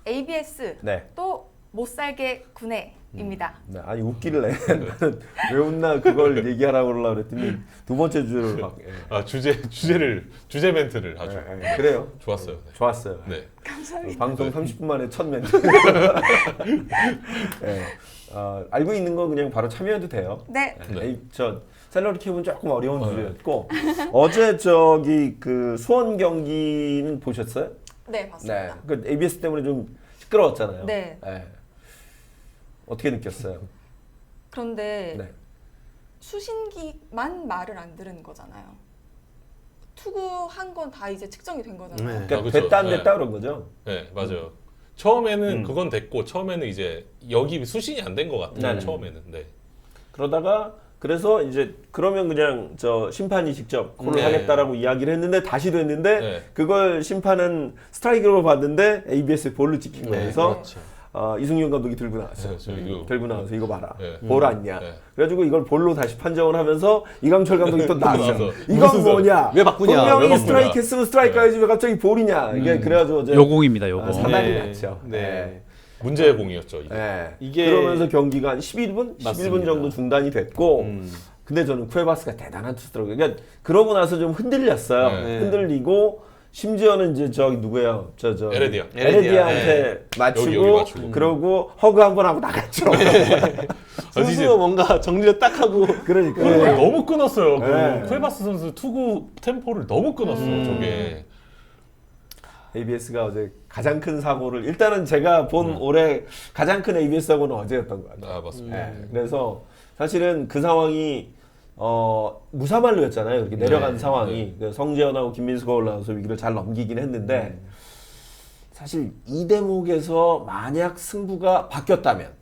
ABS 네. 또 못살게 군해입니다. 네, 아니 웃기길래 나는 왜 웃나 그걸 얘기하라고 그러려고 그랬더니 두 번째 주제를 막 주제 멘트를 아주 그래요. 좋았어요. 네. 좋았어요. 네. 방송 30분 만에 첫 멘트. 네. 알고 있는 거 그냥 바로 참여해도 돼요. 네. 네. 저 샐러리 캡은 조금 어려운 주제였고 어제 저기 그 수원 경기는 보셨어요? 네, 네. 봤습니다. 그 ABS 때문에 좀 시끄러웠잖아요. 네. 어떻게 느꼈어요? 그런데 네. 수신기만 말을 안 들은 거잖아요. 투구한 건 다 이제 측정이 된 거잖아요. 네. 그러니까 그쵸. 됐다 안 네. 됐다 그런 거죠. 네, 맞아요. 처음에는 그건 됐고 처음에는 이제 여기 수신이 안 된 것 같아요. 네. 처음에는. 네. 그러다가 그래서 이제 그러면 그냥 저 심판이 직접 콜을 네. 하겠다라고 이야기를 했는데 다시 됐는데 네. 그걸 심판은 스트라이크로 봤는데 ABS에 볼로 찍힌 네, 거여서 그렇죠. 이승윤 감독이 들고 나왔어요. 네, 저 이거- 들고 나와서 이거 봐라. 네. 볼 아니냐. 네. 그래가지고 이걸 볼로 다시 판정을 하면서 이강철 감독이 또 나왔어요. 나와서 이건 무슨 뭐냐? 왜 바꾸냐? 왜 분명히 바꾸냐? 스트라이크 했으면 스트라이크 해야지 왜 갑자기 볼이냐? 이게 그래가지고 어제 요공입니다, 요공. 사단이 네. 났죠. 네. 문제의 공이었죠. 이게. 네. 이게- 그러면서 경기가 한 11분? 11분 맞습니다. 정도 중단이 됐고 근데 저는 쿠에바스가 대단한 투수더라고요. 그러니까 그러고 나서 좀 흔들렸어요. 네. 흔들리고 심지어는 이제 저기 누구예요? 저 에레디아. 에레디아한테 맞추고, 여기 맞추고. 그러고 허그 한번 하고 나갔죠. 스스로 뭔가 정리를 딱 하고 그러니까 그리고 너무 끊었어요. 네. 그 쿠에바스 선수 투구 템포를 너무 끊었어요. 저게. ABS가 어제 가장 큰 사고를 일단은 제가 본 올해 가장 큰 ABS 사고는 어제였던 것 같아요. 아, 맞습니다. 네. 그래서 사실은 그 상황이 무사말로였잖아요. 이렇게 내려간 상황이 그 성재현하고 김민수가 올라와서 위기를 잘 넘기긴 했는데 사실 이 대목에서 만약 승부가 바뀌었다면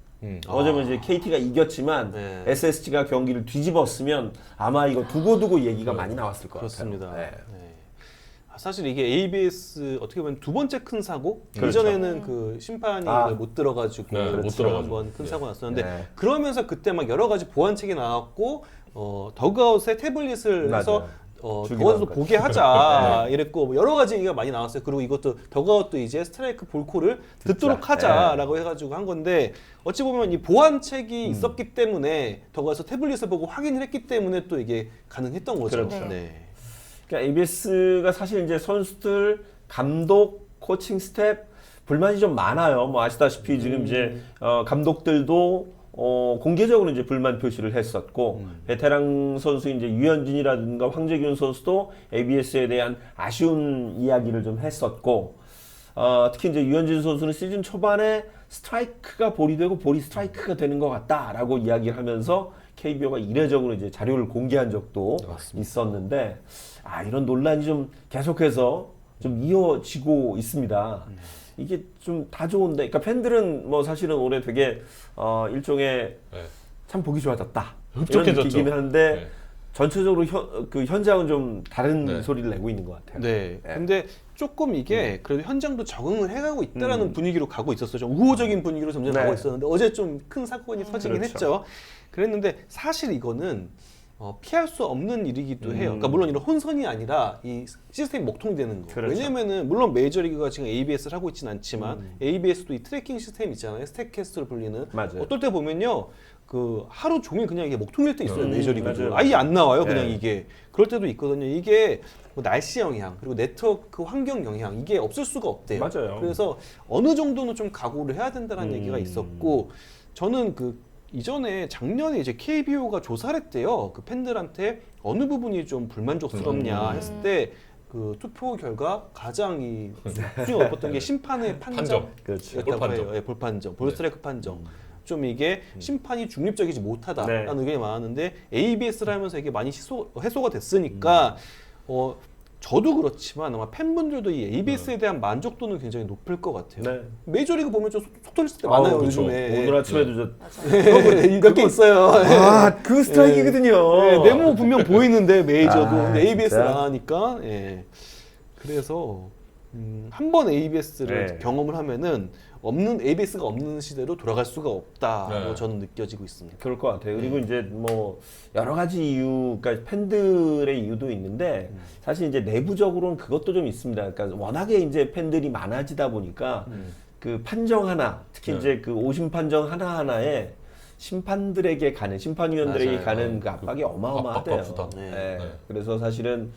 어제는 이제 KT가 이겼지만 네. SSG가 경기를 뒤집었으면 아마 이거 두고두고 얘기가 많이 나왔을 것 그렇습니다. 같아요. 네. 사실 이게 ABS 어떻게 보면 두 번째 큰 사고 그렇죠. 이전에는 그 심판이 못 들어가지고 네, 못 그렇죠. 들어가지고. 한번 큰 네. 사고 났었는데 네. 그러면서 그때 막 여러 가지 보완책이 나왔고 더그아웃에 태블릿을 해서 주기도 더그아웃도 하고. 보게 하자 이랬고 뭐 여러 가지 얘기가 많이 나왔어요. 그리고 이것도 더그아웃도 이제 스트라이크 볼콜을 듣도록 하자라고 해가지고 한 건데 어찌 보면 이 보완책이 있었기 때문에 더그아웃에서 태블릿을 보고 확인을 했기 때문에 또 이게 가능했던 거죠. 그렇죠. 네. 그러니까 ABS가 사실 이제 선수들, 감독, 코칭 스텝 불만이 좀 많아요. 뭐 아시다시피 지금 이제 감독들도 공개적으로 이제 불만 표시를 했었고 베테랑 선수 이제 유현진이라든가 황재균 선수도 ABS에 대한 아쉬운 이야기를 좀 했었고 특히 이제 유현진 선수는 시즌 초반에 스트라이크가 볼이 되고 볼이 스트라이크가 되는 것 같다라고 이야기를 하면서 KBO가 이례적으로 이제 자료를 공개한 적도 있었는데 이런 논란이 좀 계속해서 좀 이어지고 있습니다. 이게 좀 다 좋은데, 그러니까 팬들은 뭐 사실은 올해 되게 일종의 네. 참 보기 좋아졌다 이런 흡족해졌죠. 느끼긴 하는데 네. 전체적으로 그 현장은 좀 다른 네. 소리를 내고 있는 것 같아요. 네. 네. 근데 조금 이게 그래도 현장도 적응을 해가고 있다라는 분위기로 가고 있었어요. 좀 우호적인 분위기로 점점 네. 가고 있었는데 어제 좀 큰 사건이 터지긴 그렇죠. 했죠. 그랬는데 사실 이거는 피할 수 없는 일이기도 해요. 그러니까 물론 이런 혼선이 아니라 이 시스템이 먹통되는 거. 그렇죠. 왜냐면은 물론 메이저리그가 지금 ABS를 하고 있지는 않지만 ABS도 이 트래킹 시스템 있잖아요. 스택캐스트로 불리는. 맞아요. 어떨 때 보면요. 그 하루 종일 그냥 이게 먹통일 때 있어요. 메이저리그도. 맞아요. 아예 안 나와요. 네. 그냥 이게. 그럴 때도 있거든요. 이게 뭐 날씨 영향 그리고 네트워크 환경 영향 이게 없을 수가 없대요. 맞아요. 그래서 어느 정도는 좀 각오를 해야 된다는 얘기가 있었고 저는 그 이전에 작년에 이제 KBO가 조사를 했대요. 그 팬들한테 어느 부분이 좀 불만족스럽냐 했을 때 그 투표 결과 가장 이 순위가 높았던 게 심판의 판정. 그렇죠. 였다고 볼 판정. 해요. 예, 볼 판정, 볼 스트라이크 판정. 좀 이게 심판이 중립적이지 못하다라는 네. 의견이 많았는데 ABS를 하면서 이게 많이 해소가 됐으니까 저도 그렇지만 아마 팬분들도 이 ABS에 대한 만족도는 굉장히 높을 것 같아요. 네. 메이저리그 보면 좀 속 터질 때 많아요. 그렇죠. 요즘에. 오늘 아침에도 몇 개 있어요. 그 스트라이크거든요. 네, 네모 분명 보이는데 메이저도 근데 ABS를 진짜? 안 하니까 그래서 한 번 ABS를 네. 경험을 하면은 ABS가 없는 시대로 돌아갈 수가 없다고 네. 저는 느껴지고 있습니다. 그럴 것 같아요. 그리고 이제 뭐 여러 가지 이유, 그러니까 팬들의 이유도 있는데 사실 이제 내부적으로는 그것도 좀 있습니다. 그러니까 워낙에 이제 팬들이 많아지다 보니까 그 판정 하나, 특히 네. 이제 그 오심 판정 하나하나에 심판들에게 가는 심판위원들에게 맞아요. 가는 그 압박이 어마어마하대요. 압박과 부담. 예. 네. 네. 그래서 사실은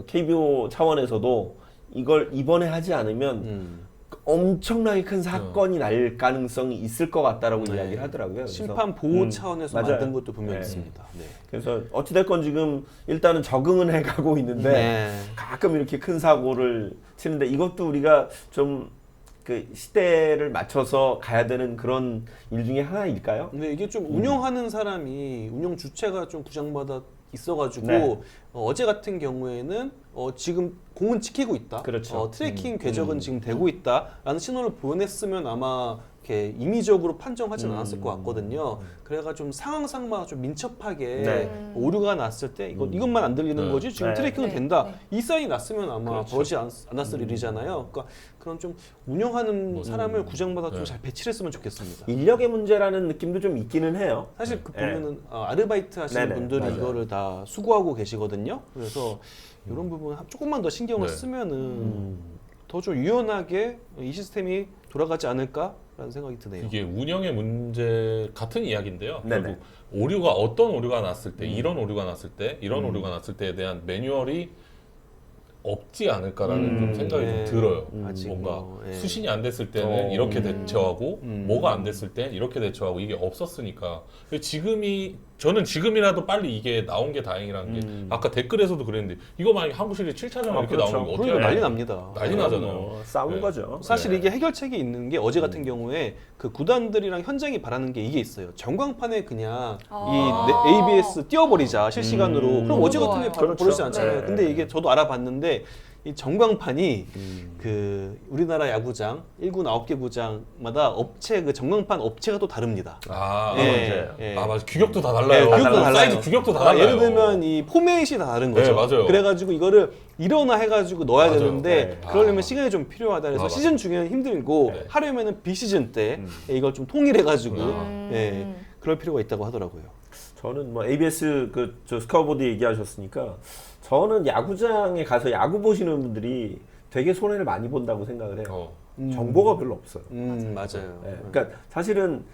KBO 차원에서도 이걸 이번에 하지 않으면 엄청나게 큰 사건이 날 가능성이 있을 것 같다라고 네. 이야기를 하더라고요. 그래서 심판 보호 차원에서 맞아요. 만든 것도 분명히 네. 있습니다. 네. 그래서 어찌됐건 지금 일단은 적응은 해가고 있는데 네. 가끔 이렇게 큰 사고를 치는데 이것도 우리가 좀 그 시대를 맞춰서 가야 되는 그런 일 중에 하나일까요? 근데 이게 좀 운영하는 사람이 운영 주체가 좀 구장마다 있어가지고 네. 어제 같은 경우에는 지금 공은 지키고 있다. 그렇죠. 트래킹 궤적은 지금 되고 있다라는 신호를 보냈으면 아마 이렇게 임의적으로 판정하진 않았을 것 같거든요. 그래가 좀 상황상마다 좀 민첩하게 네. 오류가 났을 때 이것만 안 들리는 네. 거지 지금 네. 트래킹은 네. 된다. 네. 이 사인이 났으면 아마 그렇죠. 벌어지지 않았을 일이잖아요. 그러니까 그런 좀 운영하는 사람을 구장마다 좀 네. 잘 배치를 했으면 좋겠습니다. 인력의 문제라는 느낌도 좀 있기는 해요. 사실 그 네. 보면은 아르바이트 하시는 네네, 분들이 맞아요. 이거를 다 수고하고 계시거든요. 그래서 이런 부분 조금만 더 신경을 네. 쓰면은 더 좀 유연하게 이 시스템이 돌아가지 않을까라는 생각이 드네요. 이게 운영의 문제 같은 이야기인데요. 네네. 결국 오류가 어떤 오류가 났을 때, 이런 오류가 났을 때, 이런 오류가 났을 때에 대한 매뉴얼이 없지 않을까라는 좀 생각이 네. 좀 들어요. 아직 뭔가 뭐, 예. 수신이 안 됐을 때는 이렇게 대처하고 뭐가 안 됐을 땐 이렇게 대처하고 이게 없었으니까 저는 지금이라도 빨리 이게 나온 게 다행이라는 게 아까 댓글에서도 그랬는데 이거 만약에 한국 시리즈 7차전 이렇게 그렇죠. 나오면 이거 어떻게 그러니까 난리 해야 납니다. 난리 나잖아요. 싸운 네. 거죠. 사실 네. 이게 해결책이 있는 게 어제 같은 경우에 그 구단들이랑 현장이 바라는 게 이게 있어요. 전광판에 그냥 아. 이 ABS 띄워버리자 실시간으로. 그럼 너무 어제 같은 게 좋아요. 바로 그렇죠. 버리지 않잖아요. 네. 근데 이게 저도 알아봤는데 이 전광판이 그 우리나라 야구장 1군 9개 구장마다 업체 그 전광판 업체가 또 다릅니다. 아, 예, 맞아요. 예. 아, 맞아. 규격도 다 달라요. 네, 규격도 달라요. 사이즈 규격도 다 달라요. 예를 들면 이 포맷이 다 다른 거죠. 네, 맞아요. 그래가지고 이거를 일어나 해가지고 넣어야 맞아요. 되는데 네. 그러려면 아. 시간이 좀 필요하다. 그래서 아, 시즌 중에는 힘들고 네. 하려면은 비시즌 때 이걸 좀 통일해가지고 아. 예, 그럴 필요가 있다고 하더라고요. 저는 뭐 ABS 저 스코어보드 얘기하셨으니까 저는 야구장에 가서 야구 보시는 분들이 되게 손해를 많이 본다고 생각을 해요. 정보가 별로 없어요. 맞아요. 예, 그러니까 사실은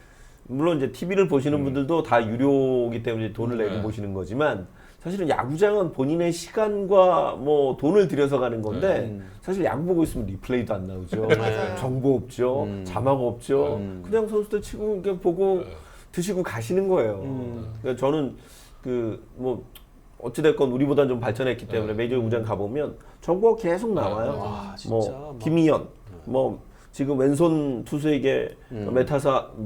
물론 이제 TV를 보시는 분들도 다 유료이기 때문에 돈을 내고 네. 보시는 거지만 사실은 야구장은 본인의 시간과 뭐 돈을 들여서 가는 건데 사실 야구 보고 있으면 리플레이도 안 나오죠. 맞아요. 정보 없죠. 자막 없죠. 그냥 선수들 치고 이렇게 보고 드시고 가시는 거예요. 그러니까 저는 그 뭐 어찌됐건 우리보다는 좀 발전했기 때문에 메이저 구장 가보면 정보가 계속 나와요. 아, 진짜 뭐 막. 김희연, 뭐 지금 왼손 투수에게 메타석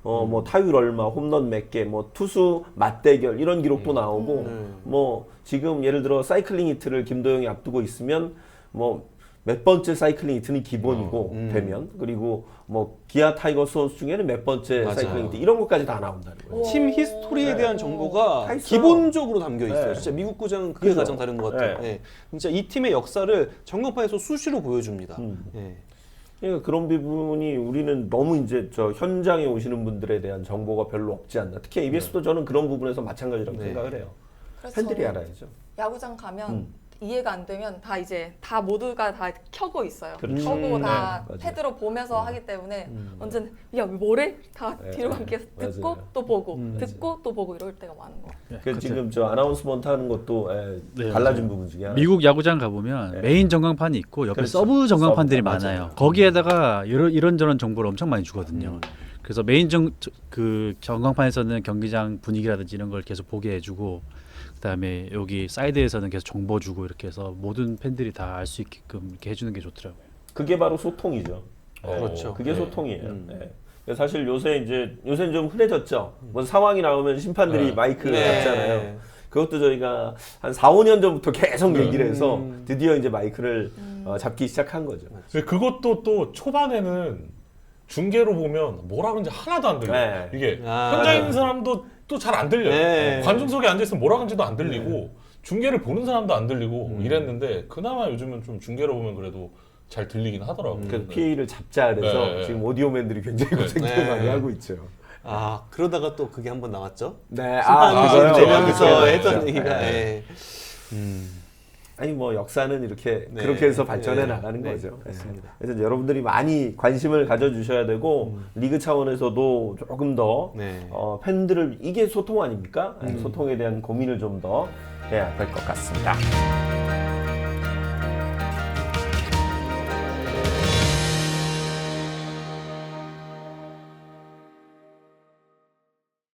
뭐 타율 얼마, 홈런 몇 개, 뭐 투수 맞대결 이런 기록도 나오고 뭐 지금 예를 들어 사이클링 히트를 김도영이 앞두고 있으면 뭐 몇 번째 사이클링 히트는 기본이고 되면 그리고 뭐 기아 타이거스 선수 중에는 몇 번째 맞아요. 사이클링 히트 이런 것까지 다 나온다는 거예요. 팀 히스토리에 대한 정보가 다 있어요. 기본적으로 담겨 있어요. 네. 진짜 미국 구장은 그게 그죠. 가장 다른 것 같아요. 네. 예. 진짜 이 팀의 역사를 전광판에서 수시로 보여줍니다. 예. 그러니까 그런 부분이 우리는 너무 이제 저 현장에 오시는 분들에 대한 정보가 별로 없지 않나. 특히 ABS도 저는 그런 부분에서 마찬가지라고 네. 생각을 해요. 그래서 팬들이 저는 알아야죠. 야구장 가면 이해가 안 되면 다 모두가 다 켜고 있어요. 그렇죠. 켜고 다 네, 맞아요. 패드로 보면서 하기 때문에 언제는 야 뭐래? 다 네, 뒤로 감기해서 듣고 맞아요. 또 보고 듣고 또 보고 이럴 때가 많은 거 같아요. 그 지금 저 아나운스먼트 하는 것도 네, 달라진 부분 중에 하나. 미국 야구장 가보면 네. 메인 전광판이 있고 옆에 그렇죠. 서브 전광판들이 서브, 많아요. 맞아요. 거기에다가 이런저런 정보를 엄청 많이 주거든요. 그래서 메인 그 전광판에서는 경기장 분위기라든지 이런 걸 계속 보게 해주고 그다음에 여기 사이드에서는 계속 정보 주고 이렇게 해서 모든 팬들이 다 알 수 있게끔 이렇게 해주는 게 좋더라고요. 그게 바로 소통이죠. 그렇죠. 그게 네. 소통이에요. 네. 사실 요새는 좀 흔해졌죠. 뭐 상황이 나오면 심판들이 네. 마이크 네. 잡잖아요. 그것도 저희가 한 4, 5년 전부터 계속 얘기를 해서 드디어 이제 마이크를 잡기 시작한 거죠. 근데 그것도 또 초반에는 중계로 보면 뭐라 그런지 하나도 안 들려. 네. 이게 아, 현장에 있는 사람도 또 잘 안 들려. 네. 관중석에 앉아 있으면 뭐라 그런지도 안 들리고 중계를 보는 사람도 안 들리고 이랬는데 그나마 요즘은 좀 중계로 보면 그래도 잘 들리긴 하더라고. 그래서 PA를 잡자 그래서 네. 지금 오디오맨들이 굉장히 고생을 네. 많이 하고 있죠. 아 그러다가 또 그게 한번 나왔죠. 네, 심판 그거요? 내면서 그거요? 했던 네. 얘기가. 네. 예. 아니 뭐 역사는 이렇게 네. 그렇게 해서 발전해 네. 나가는 네. 거죠. 예. 맞습니다. 그래서 여러분들이 많이 관심을 가져주셔야 되고 리그 차원에서도 조금 더 네. 팬들을 이게 소통 아닙니까? 소통에 대한 고민을 좀 더 해야 될 것 같습니다.